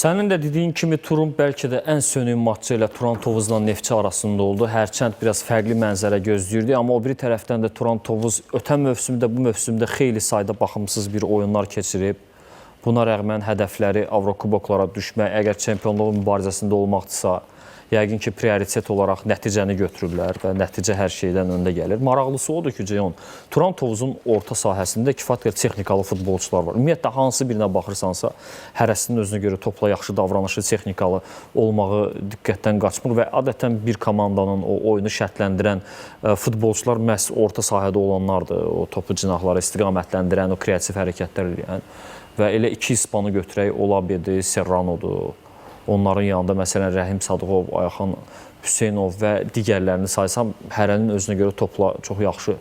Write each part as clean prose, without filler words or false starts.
Sənin də dediyin kimi turun bəlkə də ən sönük matçı ilə Turan Tovuzla Neftçi arasında oldu. Hərçənd biraz fərqli mənzərə gözləyirdi, amma o biri tərəfdən də Turan Tovuz ötən mövsümdə, bu mövsümdə xeyli sayda baxımsız bir oyunlar keçirib. Buna rəğmən hədəfləri Avrokuboklara düşmək, əgər çempionluq mübarizəsində olmaqdırsa, yəqin ki, prioritet olaraq nəticəni götürürlər və nəticə hər şeydən öndə gəlir. Maraqlısı odur ki, Ceyhun, Turan Tovuzun orta sahəsində kifayət qədər texnikalı futbolçular var. Ümumiyyətlə, hansı birinə baxırsansa, hərəsinin özünə görə topla yaxşı davranışı, texnikalı olmağı diqqətdən qaçmır və adətən bir komandanın o oyunu şərtləndirən futbolçular məhz orta sahədə olanlardır. O topu cinahlara istiqamətləndirən, o kreativ hərəkətlər edən və elə iki ispanı götürək, Olabedi, Serranodur. Onların yanında məsələn Rəhim Sadıqov, Ayxan Hüseynov və digərlərini saysam, hərənin özünə görə topla çox yaxşı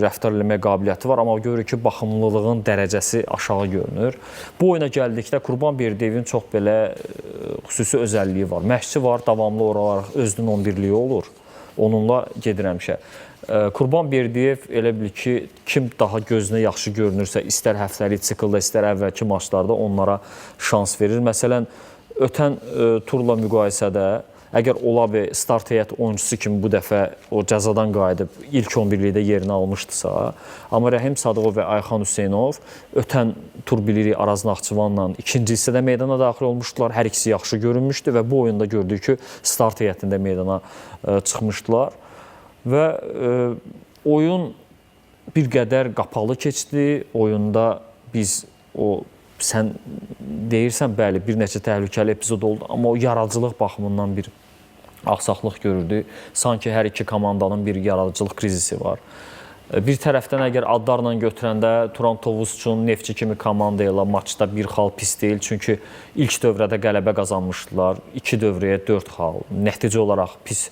rəftar eləmək qabiliyyəti var, amma görürük ki, baxımlılığın dərəcəsi aşağı görünür. Bu oyuna gəldikdə Qurban Berdiyevin çox belə xüsusi özəlliyi var. Məşqçi var, davamlı olaraq özünün 11-liyi olur. Onunla gedir həmişə. Qurban Berdiyev elə bil ki, kim daha gözünə yaxşı görünürsə, istər həftəlik siklda, istər əvvəlki maçlarda onlara şans verir. Məsələn, ötən turla müqayisədə, əgər Olabi start heyət oyuncusu kimi bu dəfə o cəzadan qayıdıb ilk 11-likdə yerini almışdısa, amma Rəhim Sadıqov və Ayxan Hüseynov ötən tur bilirik Araz Naxçıvanla ikinci hissədə meydana daxil olmuşdular. Hər ikisi yaxşı görünmüşdü və bu oyunda gördük ki, start heyətində meydana çıxmışdılar və oyun bir qədər qapalı keçdi. Oyunda biz sən deyirsən, bəli, bir neçə təhlükəli epizod oldu, amma o yaradıcılıq baxımından bir axsaqlıq görürdü. Sanki hər iki komandanın bir yaradıcılıq krizisi var. Bir tərəfdən əgər adlarla götürəndə Turan Tovuz üçün Neftçi kimi komanda ilə maçda bir xal pis deyil. Çünki ilk dövrədə qələbə qazanmışdılar. 2 dövrəyə 4 xal. Nəticə olaraq pis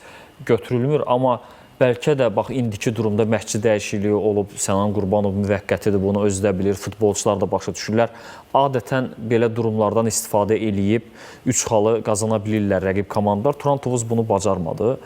götürülmür, amma bəlkə də bax indiki durumda məşqçi dəyişikliyi olub, Sənan Qurbanov müvəqqətidir, bunu özü də bilir, futbolçular da başa düşürlər. Adətən belə durumlardan istifadə eləyib 3 xalı qazana bilirlər rəqib komandalar. Turan Tovuz bunu bacarmadı.